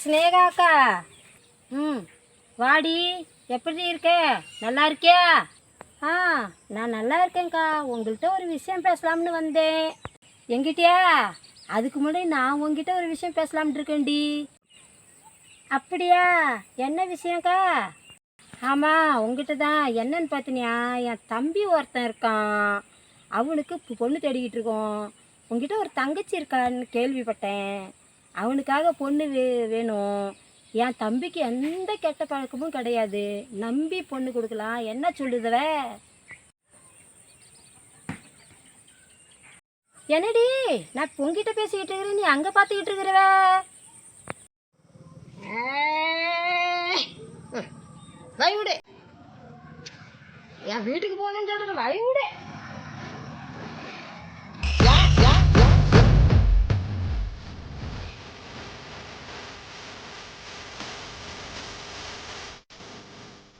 ஸ்னேகா அக்கா. வாடி, எப்படி இருக்க? நல்லா இருக்கியா? நான் நல்லா இருக்கேன்க்கா. உங்கள்கிட்ட ஒரு விஷயம் பேசலாம்னு வந்தேன். எங்கிட்டயா? அதுக்கு முன்னாடி நான் உங்ககிட்ட ஒரு விஷயம் பேசலாம்னு இருக்கேன்டி. அப்படியா? என்ன விஷயம்க்கா? ஆமாம், உங்ககிட்ட தான். என்னன்னு பார்த்தினியா, என் தம்பி ஒருத்தன் இருக்கான். அவனுக்கு பொண்ணு தேடிக்கிட்டு இருக்கோம். உங்ககிட்ட ஒரு தங்கச்சி இருக்கான்னு கேள்விப்பட்டேன். அவனுக்காக பொண்ணு வேணும். என் தம்பிக்கு எந்த கெட்ட பழக்கமும் கிடையாது. நம்பி பொண்ணு கொடுக்கலாம். என்ன சொல்லுதவ? என்னடி, நான் உங்ககிட்ட பேசிக்கிட்டு இருக்கிறேன், நீ அங்கே பார்த்துக்கிட்டு இருக்கிறவ? வழிவிடு, என் வீட்டுக்கு போகணுன்னு சொல்கிற. வழிவிடு.